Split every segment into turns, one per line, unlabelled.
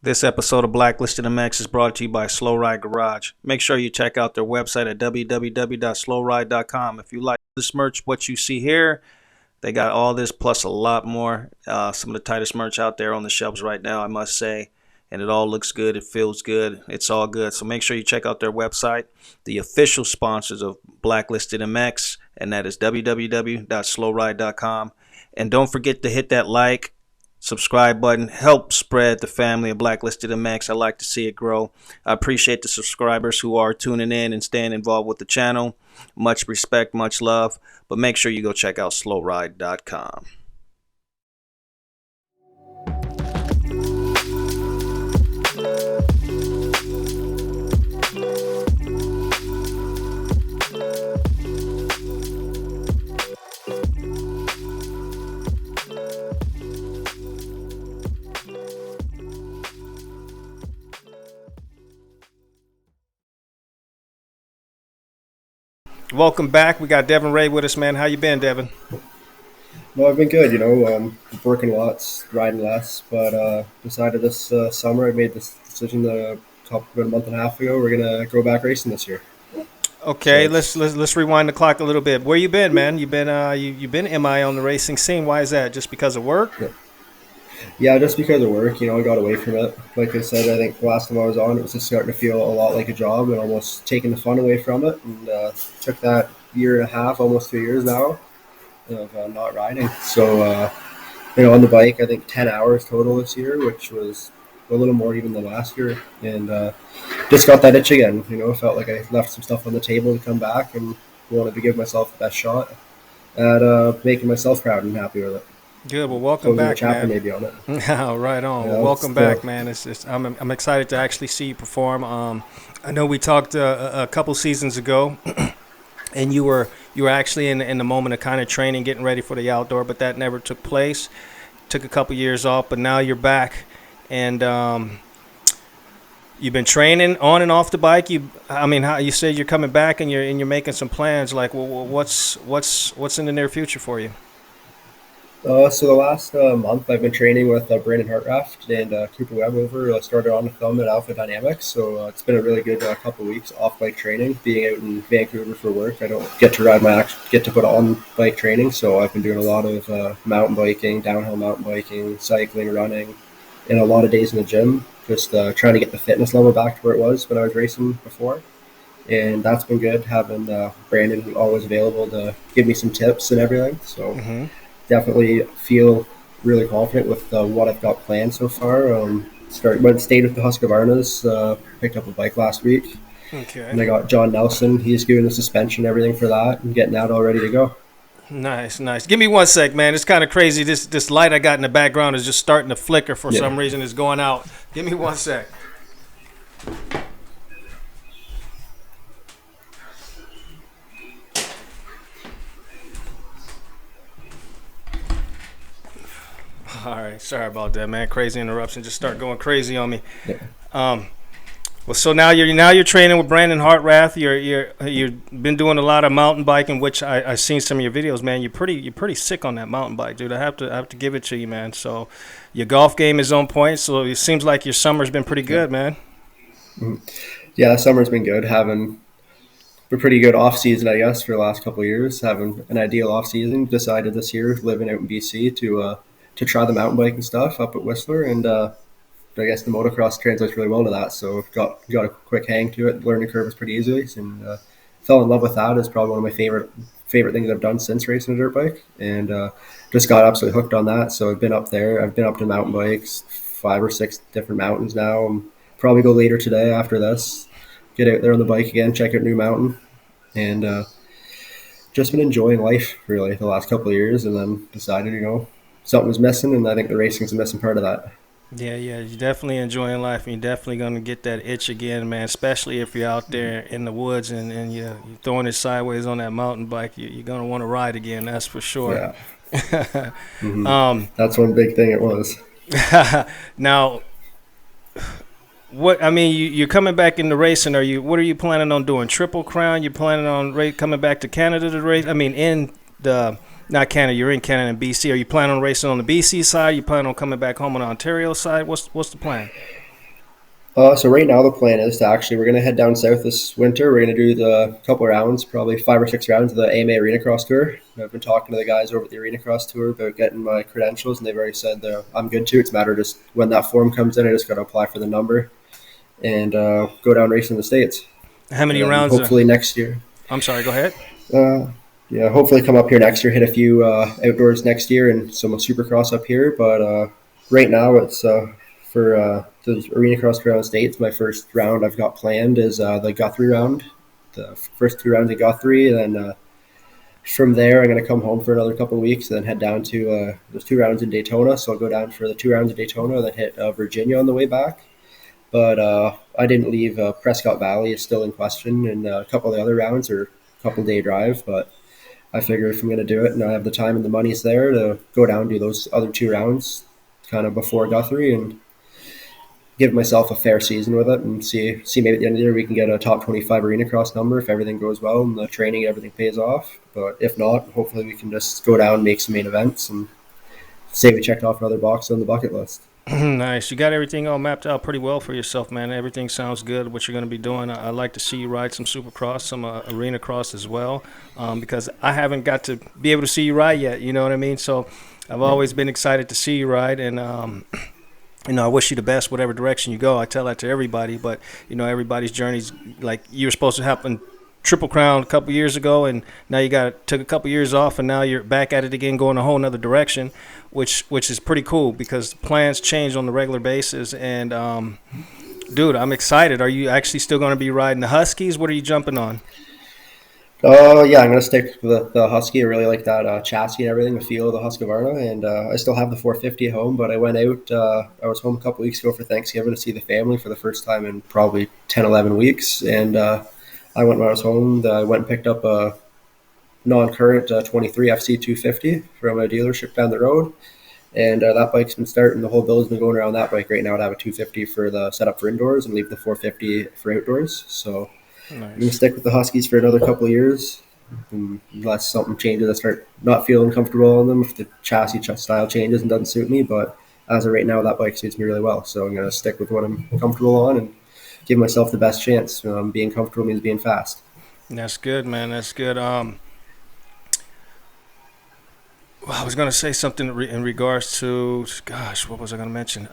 This episode of Blacklisted Mx is brought to you by Slow Ride Garage. Make sure you check out their website at www.slowride.com. If you like this merch, what you see here, they got all this plus a lot more. Some of the tightest merch out there on the shelves right now, I must say. And it all looks good. It feels good. It's all good. So make sure you check out their website, the official sponsors of Blacklisted Mx, and that is www.slowride.com. And don't forget to hit that like, subscribe button. Help spread the family of Blacklisted Mx. I like to see it grow. I appreciate the subscribers who are tuning in and staying involved with the channel. Much respect, much love. But make sure you go check out slowride.com. Welcome back. We got Devin Rae with us, man. How you been, Devin?
No, I've been good, working lots, riding less, but decided this summer I made this decision about a month and a half ago. We're gonna go back racing this year.
Okay, let's rewind the clock a little bit. Where you been, man? You've been MI on the racing scene. Why is that? Just because of work?
Yeah, just because of work, I got away from it. Like I said, I think the last time I was on, it was just starting to feel a lot like a job and almost taking the fun away from it. And took that year and a half, almost 2 years now, of not riding. So, on the bike, I think 10 hours total this year, which was a little more even than last year. And just got that itch again. Felt like I left some stuff on the table to come back and wanted to give myself the best shot at making myself proud and happy with it.
Good. Well, welcome back, man.
Maybe on it.
Oh, right on. Well, welcome back, man. I'm excited to actually see you perform. I know we talked a couple seasons ago, and you were actually in the moment of kind of training, getting ready for the outdoor, but that never took place. Took a couple years off, but now you're back, and you've been training on and off the bike. How you said you're coming back, and you're making some plans. Like, well, what's in the near future for you?
So the last month I've been training with Brandon Hartranft and Cooper Webb over. I started on with them at Alpha Dynamics, so it's been a really good couple of weeks off bike training. Being out in Vancouver for work, I don't get to get to put on bike training, so I've been doing a lot of mountain biking, downhill mountain biking, cycling, running, and a lot of days in the gym, just trying to get the fitness level back to where it was when I was racing before. And that's been good, having Brandon always available to give me some tips and everything. So. Mm-hmm. Definitely feel really confident with what I've got planned so far. Stayed with the Husqvarnas, picked up a bike last week.
Okay.
And I got John Nelson. He's doing the suspension, everything for that, and getting that all ready to go.
Nice. Give me 1 sec, man. It's kind of crazy. This light I got in the background is just starting to flicker for some reason. It's going out. Give me 1 sec. All right, sorry about that, man. Crazy interruption. Just start going crazy on me. Yeah. Well, so now you're training with Brandon Hartranft. You've been doing a lot of mountain biking, which I've seen some of your videos, man. You're pretty sick on that mountain bike, dude. I have to give it to you, man. So your golf game is on point. So it seems like your summer's been pretty good, man.
Mm-hmm. Yeah, summer's been good. Having a pretty good off season, I guess, for the last couple of years. Having an ideal off season. Decided this year, living out in BC, to try the mountain bike and stuff up at Whistler, and I guess the motocross translates really well to that. So got a quick hang to it. The learning curve was pretty easy, and fell in love with that. It's probably one of my favorite things I've done since racing a dirt bike, and just got absolutely hooked on that. So I've been up there. I've been up to mountain bikes, 5 or 6 different mountains now. Probably go later today after this. Get out there on the bike again, check out a new mountain, and just been enjoying life really the last couple of years, and then decided something was missing, and I think the racing's a missing part of that.
Yeah, you're definitely enjoying life, and you're definitely going to get that itch again, man, especially if you're out there in the woods and you're throwing it sideways on that mountain bike. You're going to want to ride again, that's for sure.
Yeah. Mm-hmm. That's one big thing it was.
Now, you're coming back into racing. What are you planning on doing? Triple Crown? You're planning on coming back to Canada to race? Not Canada. You're in Canada and BC. Are you planning on racing on the BC side? You planning on coming back home on the Ontario side? What's the plan?
So right now the plan is to actually we're gonna head down south this winter. We're gonna do the couple rounds, probably 5 or 6 rounds of the AMA Arena Cross Tour. I've been talking to the guys over at the Arena Cross Tour about getting my credentials, and they've already said I'm good to. It's a matter of just when that form comes in, I just got to apply for the number and go down racing in the States.
How many
And then
rounds?
hopefully next year,
I'm sorry. Go ahead.
uh, yeah, hopefully come up here next year, hit a few outdoors next year and some supercross up here. But right now it's for the Arena Cross Tour States. My first round I've got planned is the Guthrie round, the first 2 rounds of Guthrie, and then from there I'm going to come home for another couple of weeks, and then head down to there's 2 rounds in Daytona. So I'll go down for the 2 rounds of Daytona, and then hit Virginia on the way back. But I didn't leave. Prescott Valley is still in question, and a couple of the other rounds are a couple day drive. But I figure if I'm going to do it and I have the time and the money's there to go down and do those other 2 rounds kind of before Guthrie and give myself a fair season with it and see maybe at the end of the year we can get a top 25 Arena Cross number if everything goes well and the training and everything pays off. But if not, hopefully we can just go down and make some main events and say we checked off another box on the bucket list.
Nice. You got everything all mapped out pretty well for yourself, man. Everything sounds good. What you're going to be doing. I like to see you ride some Supercross, some Arena Cross as well, because I haven't got to be able to see you ride yet. You know what I mean? So I've always been excited to see you ride, and I wish you the best, whatever direction you go. I tell that to everybody, but everybody's journey's like you were supposed to happen. Triple Crown a couple years ago, and now you took a couple years off, and now you're back at it again, going a whole nother direction, which is pretty cool because plans change on the regular basis. And dude, I'm excited. Are you actually still going to be riding the Huskies? What are you jumping on?
Yeah, I'm gonna stick with the Husky. I really like that chassis and everything, the feel of the Husqvarna, and I still have the 450 at home. But I went out. I was home a couple weeks ago for Thanksgiving to see the family for the first time in probably 10, 11 weeks, and I went when I was home. I went and picked up a non-current 23 FC 250 from a dealership down the road, and that bike's been starting. The whole build's been going around that bike right now. To have a 250 for the setup for indoors and leave the 450 for outdoors. So
Nice.
I'm gonna stick with the Huskies for another couple of years, unless something changes. I start not feeling comfortable on them if the chassis style changes and doesn't suit me. But as of right now, that bike suits me really well. So I'm gonna stick with what I'm comfortable on and give myself the best chance. Being comfortable means being fast.
That's good, man. That's good. Well, I was going to say something in regards to, gosh, what was I going to mention?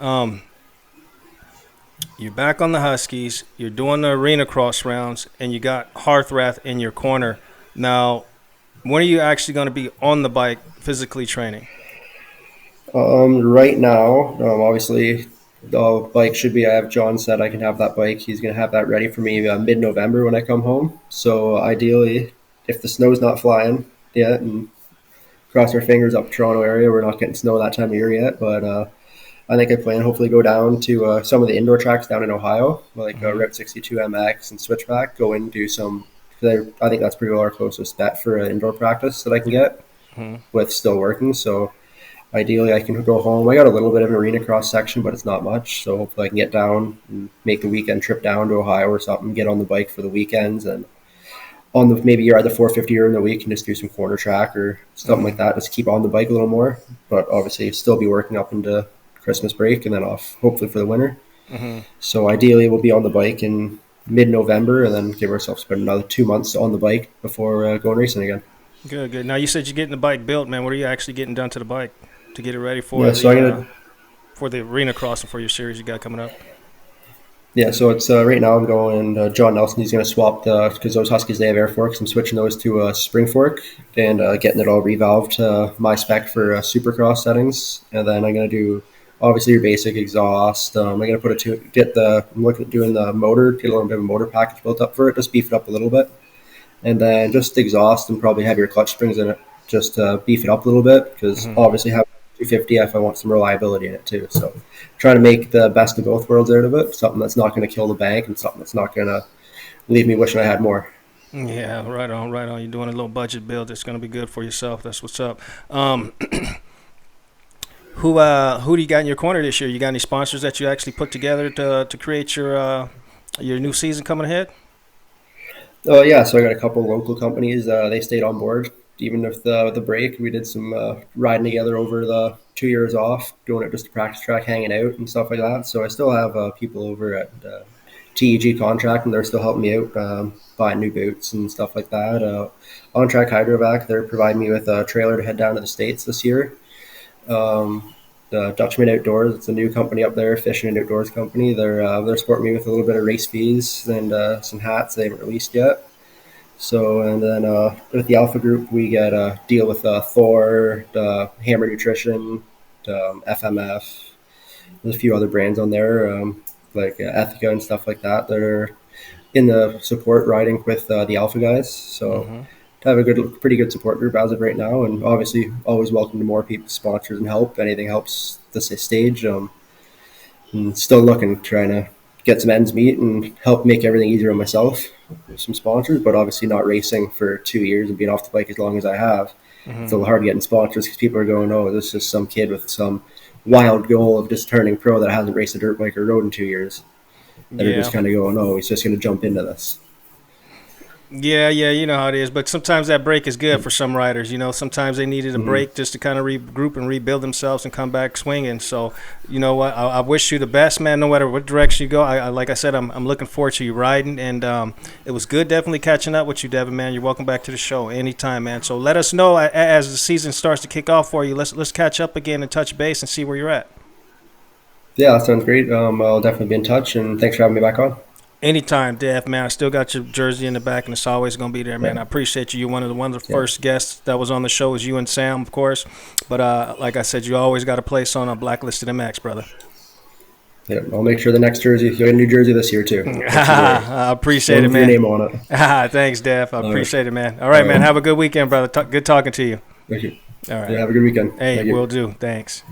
You're back on the Huskies. You're doing the Arena Cross rounds, and you got Hartranft in your corner. Now, when are you actually going to be on the bike physically training?
Right now, obviously, the bike should be. I have John said I can have that bike. He's going to have that ready for me mid-November when I come home. So ideally, if the snow's not flying yet, and cross our fingers up Toronto area, we're not getting snow that time of year yet. But I think I plan hopefully go down to some of the indoor tracks down in Ohio, like Route 62 MX and Switchback. Go in and do some. I think that's pretty well our closest bet for indoor practice that I can get with still working. So ideally, I can go home. I got a little bit of an arena cross section, but it's not much. So hopefully, I can get down and make the weekend trip down to Ohio or something. Get on the bike for the weekends and on the maybe you're at the 450 during the week and just do some corner track or something like that. Just keep on the bike a little more, but obviously still be working up into Christmas break and then off hopefully for the winter. So ideally, we'll be on the bike in mid-November and then give ourselves about another 2 months on the bike before going racing again.
Good, good. Now, you said you're getting the bike built, man. What are you actually getting done to the bike to get it ready for for the Arena Cross and for your series you got coming up?
Yeah, so it's right now I'm going. John Nelson, he's going to swap because those Huskies they have air forks. I'm switching those to a spring fork and getting it all revalved to my spec for Supercross settings. And then I'm going to do obviously your basic exhaust. I'm going to put I'm looking at doing the motor, get a little bit of a motor package built up for it, just beef it up a little bit, and then just exhaust and probably have your clutch springs in it, just beef it up a little bit because obviously have 250 if I want some reliability in it too. So trying to make the best of both worlds out of it, something that's not going to kill the bank and something that's not going to leave me wishing I had more.
Yeah, right on, right on. You're doing a little budget build that's going to be good for yourself. That's what's up. Who do you got in your corner this year? You got any sponsors that you actually put together to create your new season coming ahead?
Oh yeah, so I got a couple local companies. They stayed on board even with the break, we did some riding together over the 2 years off, doing it just to practice track, hanging out and stuff like that. So I still have people over at TEG Contract, and they're still helping me out, buying new boots and stuff like that. On Track Hydrovac, they're providing me with a trailer to head down to the States this year. The Dutchman Outdoors, it's a new company up there, fishing and outdoors company. They're supporting me with a little bit of race fees and some hats they haven't released yet. So, and then with the Alpha Group, we get a deal with Thor, Hammer Nutrition, FMF. There's a few other brands on there, like Ethica and stuff like that. They're in the support riding with the Alpha guys. So, to have a pretty good support group as of right now, and obviously always welcome to more people, sponsors, and help. Anything helps this stage. And still looking, trying to get some ends meet and help make everything easier on myself with some sponsors, but obviously not racing for 2 years and being off the bike as long as I have. It's a little hard getting sponsors because people are going, oh, this is some kid with some wild goal of just turning pro that hasn't raced a dirt bike or road in 2 years. And they're just kind of going, oh, he's just going to jump into this.
Yeah, you know how it is. But sometimes that break is good for some riders. You know, sometimes they needed a break just to kind of regroup and rebuild themselves and come back swinging. So, you know what? I wish you the best, man. No matter what direction you go, like I said, I'm looking forward to you riding. And it was good, definitely catching up with you, Devin, man. You're welcome back to the show anytime, man. So let us know as the season starts to kick off for you. Let's catch up again and touch base and see where you're at.
Yeah, that sounds great. I'll definitely be in touch, and thanks for having me back on.
Anytime, Dev, man. I still got your jersey in the back, and it's always going to be there, man. I appreciate you. You're one of the first guests that was on the show was you and Sam, of course. But like I said, you always got a place on a BlackListed Mx, brother.
Yeah, I'll make sure the next jersey, you'll get a new jersey this year, too.
I appreciate it, man.
Your name on it.
Thanks, Dev. I appreciate it, man. All right, man. Have a good weekend, brother. Good talking to you.
Thank you.
All right.
Yeah, have a good weekend.
Hey, will do. Thanks.